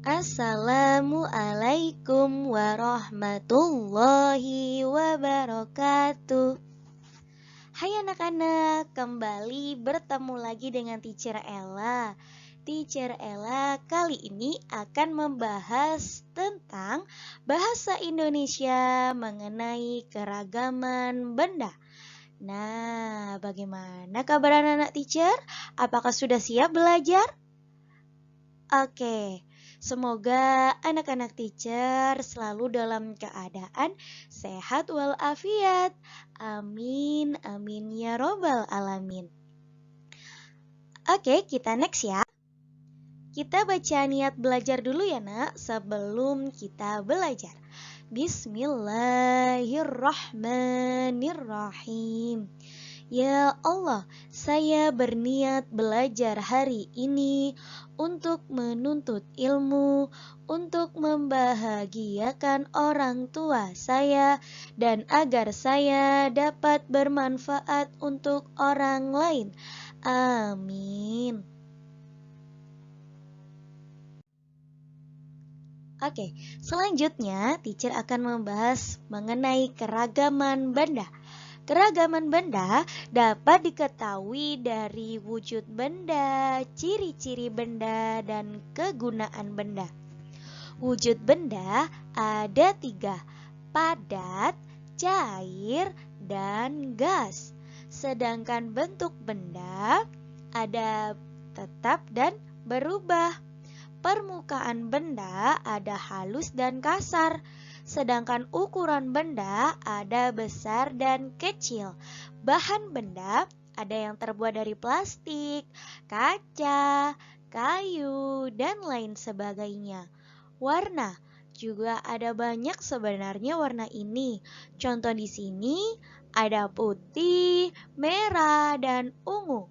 Assalamualaikum warahmatullahi wabarakatuh. Hai anak-anak, kembali bertemu lagi dengan Teacher Ella. Teacher Ella kali ini akan membahas tentang bahasa Indonesia mengenai keragaman benda. Nah, bagaimana kabar anak-anak teacher? Apakah sudah siap belajar? Oke, semoga anak-anak teacher selalu dalam keadaan sehat walafiat. Amin, amin ya robbal alamin. Oke, kita next ya. Kita baca niat belajar dulu ya nak, sebelum kita belajar. Bismillahirrahmanirrahim. Ya Allah, saya berniat belajar hari ini untuk menuntut ilmu, untuk membahagiakan orang tua saya, dan agar saya dapat bermanfaat untuk orang lain. Amin. Oke, selanjutnya teacher akan membahas mengenai keragaman benda. Keragaman benda dapat diketahui dari wujud benda, ciri-ciri benda, dan kegunaan benda. Wujud benda ada 3, padat, cair, dan gas. Sedangkan bentuk benda ada tetap dan berubah. Permukaan benda ada halus dan kasar. Sedangkan ukuran benda ada besar dan kecil. Bahan benda ada yang terbuat dari plastik, kaca, kayu, dan lain sebagainya. Warna juga ada banyak sebenarnya warna ini. Contoh di sini ada putih, merah, dan ungu.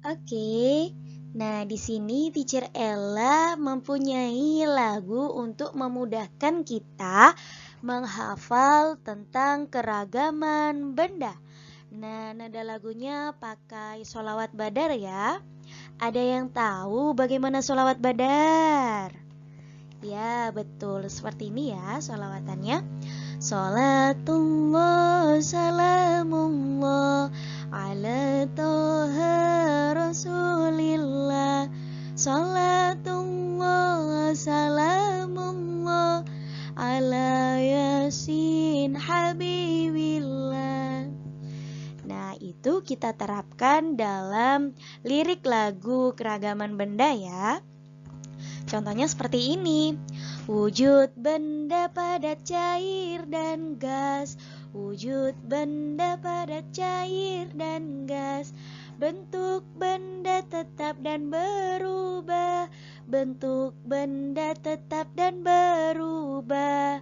Oke. Nah, di sini Teacher Ella mempunyai lagu untuk memudahkan kita menghafal tentang keragaman benda. Nah, nada lagunya pakai sholawat badar ya. Ada yang tahu bagaimana sholawat badar? Ya, betul. Seperti ini ya sholawatannya. Sholatullah salamullah ala toha rasulillah. Sholatullah salamullah ala yasin habibillah. Nah, itu kita terapkan dalam lirik lagu keragaman benda ya. Contohnya seperti ini. Wujud benda padat, cair, dan gas. Wujud benda padat, cair, dan gas. Bentuk benda tetap dan berubah. Bentuk benda tetap dan berubah.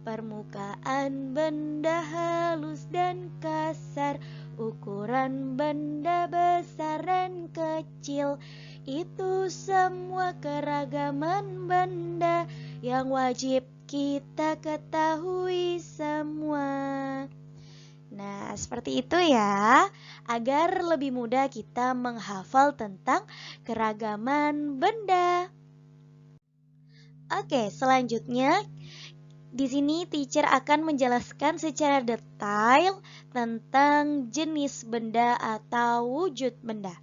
Permukaan benda halus dan kasar. Ukuran benda besar dan kecil. Itu semua keragaman benda yang wajib kita ketahui semua. Nah, seperti itu ya, agar lebih mudah kita menghafal tentang keragaman benda. Oke, selanjutnya di sini teacher akan menjelaskan secara detail tentang jenis benda atau wujud benda.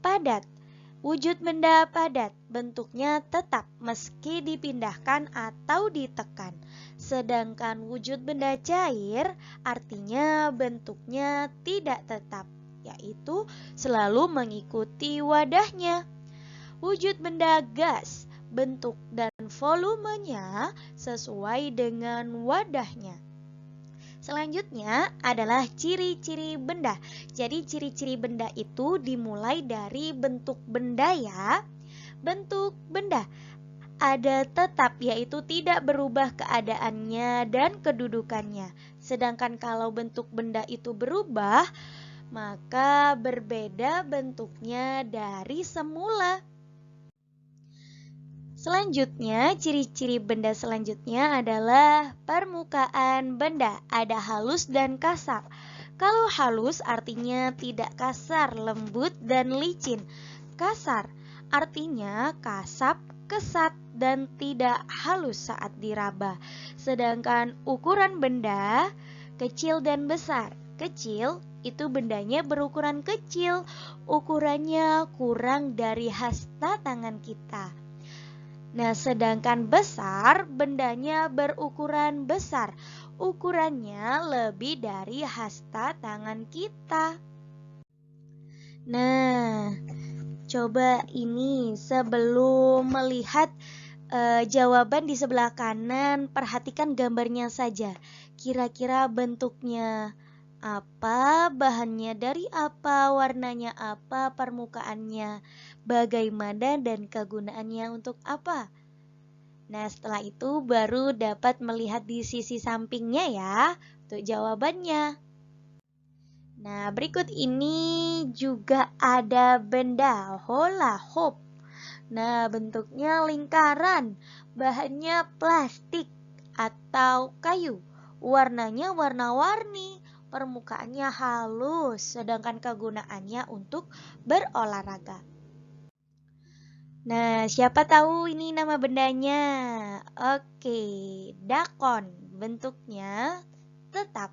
Padat. Wujud benda padat, bentuknya tetap meski dipindahkan atau ditekan. Sedangkan wujud benda cair, artinya bentuknya tidak tetap, yaitu selalu mengikuti wadahnya. Wujud benda gas, bentuk dan volumenya sesuai dengan wadahnya. Selanjutnya adalah ciri-ciri benda. Jadi ciri-ciri benda itu dimulai dari bentuk benda ya. Bentuk benda ada tetap, yaitu tidak berubah keadaannya dan kedudukannya. Sedangkan kalau bentuk benda itu berubah, maka berbeda bentuknya dari semula. Selanjutnya, ciri-ciri benda selanjutnya adalah permukaan benda. Ada halus dan kasar. Kalau halus artinya tidak kasar, lembut dan licin. Kasar Artinya kasap, kesat, dan tidak halus saat diraba. Sedangkan ukuran benda kecil dan besar. Kecil itu bendanya berukuran kecil, ukurannya kurang dari hasta tangan kita. Nah, sedangkan besar, bendanya berukuran besar, ukurannya lebih dari hasta tangan kita. Nah, coba ini sebelum melihat jawaban di sebelah kanan, perhatikan gambarnya saja. Kira-kira bentuknya apa, bahannya dari apa, warnanya apa, permukaannya bagaimana, dan kegunaannya untuk apa. Nah, setelah itu baru dapat melihat di sisi sampingnya ya untuk jawabannya. Nah, berikut ini juga ada benda hula hoop. Nah, bentuknya lingkaran, bahannya plastik atau kayu, warnanya warna-warni, permukaannya halus, sedangkan kegunaannya untuk berolahraga. Nah, siapa tahu ini nama bendanya? Oke, dakon, bentuknya tetap.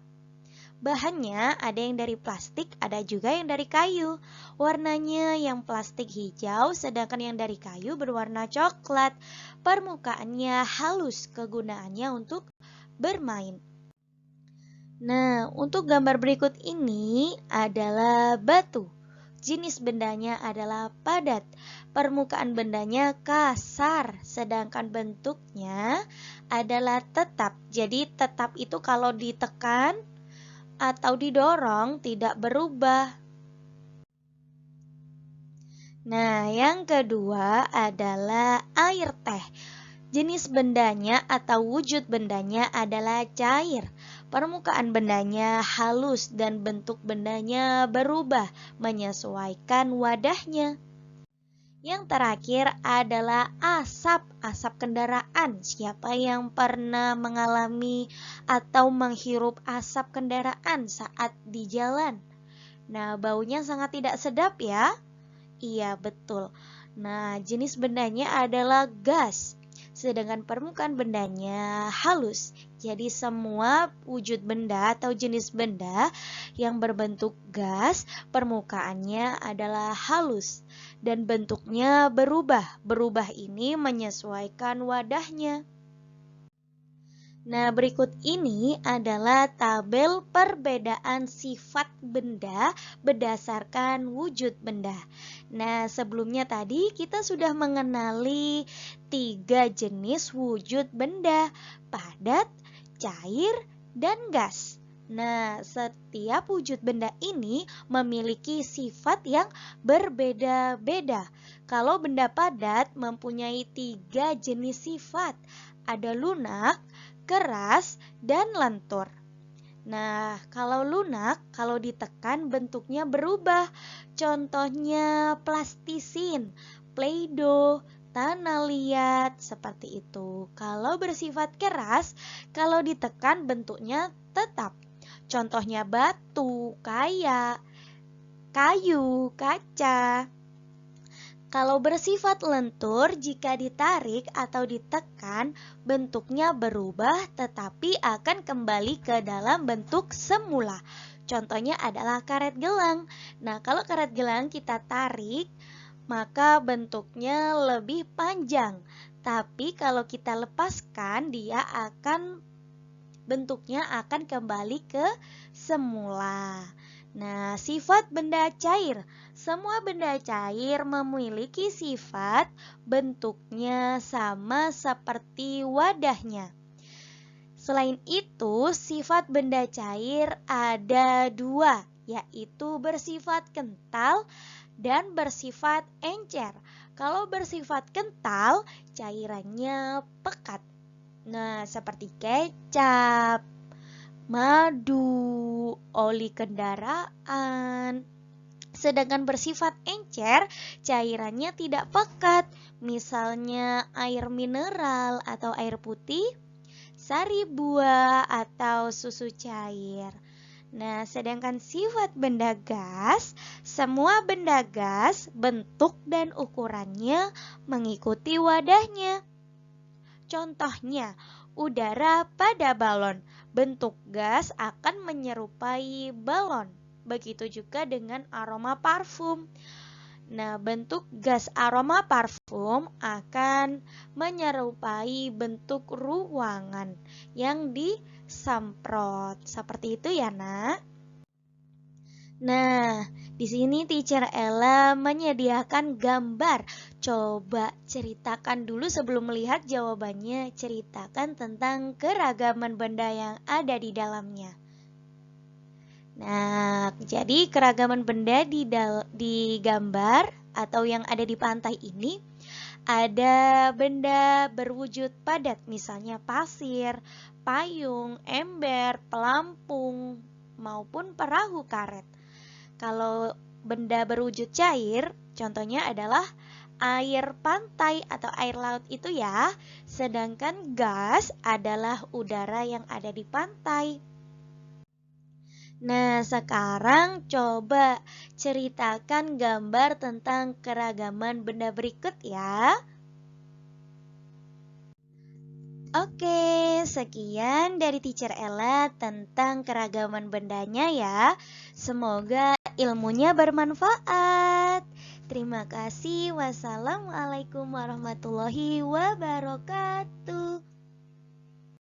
Bahannya ada yang dari plastik, ada juga yang dari kayu. Warnanya yang plastik hijau, sedangkan yang dari kayu berwarna coklat. Permukaannya halus, kegunaannya untuk bermain. Nah, untuk gambar berikut ini adalah batu. Jenis bendanya adalah padat. Permukaan bendanya kasar, sedangkan bentuknya adalah tetap. Jadi tetap itu kalau ditekan atau didorong tidak berubah. Nah, yang kedua adalah air teh. Jenis bendanya atau wujud bendanya adalah cair. Permukaan bendanya halus dan bentuk bendanya berubah menyesuaikan wadahnya. Yang terakhir adalah asap kendaraan. Siapa yang pernah mengalami atau menghirup asap kendaraan saat di jalan? Nah, baunya sangat tidak sedap ya? Iya, betul. Nah, jenis bendanya adalah gas. Sedangkan permukaan bendanya halus. Jadi semua wujud benda atau jenis benda yang berbentuk gas, permukaannya adalah halus dan bentuknya berubah. Berubah ini menyesuaikan wadahnya. Nah, berikut ini adalah tabel perbedaan sifat benda berdasarkan wujud benda. Nah, sebelumnya tadi kita sudah mengenali 3 jenis wujud benda, padat, cair, dan gas. Nah, setiap wujud benda ini memiliki sifat yang berbeda-beda. Kalau benda padat mempunyai 3 jenis sifat, ada lunak, keras, dan lentur. Nah, kalau lunak, kalau ditekan bentuknya berubah. Contohnya plastisin, play-doh, tanah liat, seperti itu. Kalau bersifat keras, kalau ditekan bentuknya tetap. Contohnya batu, kayu, kaca. Kalau bersifat lentur, jika ditarik atau ditekan, bentuknya berubah tetapi akan kembali ke dalam bentuk semula. Contohnya adalah karet gelang. Nah, kalau karet gelang kita tarik, maka bentuknya lebih panjang. Tapi kalau kita lepaskan, bentuknya akan kembali ke semula. Nah, sifat benda cair. Semua benda cair memiliki sifat bentuknya sama seperti wadahnya. Selain itu, sifat benda cair ada 2, yaitu bersifat kental dan bersifat encer. Kalau bersifat kental, cairannya pekat. Nah, seperti kecap, madu, oli kendaraan. Sedangkan bersifat encer, cairannya tidak pekat. Misalnya air mineral atau air putih, sari buah atau susu cair. Nah, sedangkan sifat benda gas, semua benda gas, bentuk dan ukurannya mengikuti wadahnya. Contohnya, udara pada balon. Bentuk gas akan menyerupai balon. Begitu juga dengan aroma parfum. Nah, bentuk gas aroma parfum akan menyerupai bentuk ruangan yang disemprot. Seperti itu ya, Nak. Nah, di sini Teacher Ella menyediakan gambar. Coba ceritakan dulu sebelum melihat jawabannya. Ceritakan tentang keragaman benda yang ada di dalamnya. Nah, jadi keragaman benda di gambar atau yang ada di pantai ini ada benda berwujud padat, misalnya pasir, payung, ember, pelampung, maupun perahu karet. Kalau benda berwujud cair, contohnya adalah air pantai atau air laut itu ya. Sedangkan gas adalah udara yang ada di pantai. Nah, sekarang coba ceritakan gambar tentang keragaman benda berikut ya. Oke, sekian dari Teacher Ella tentang keragaman bendanya ya. Semoga ilmunya bermanfaat. Terima kasih. Wassalamualaikum warahmatullahi wabarakatuh.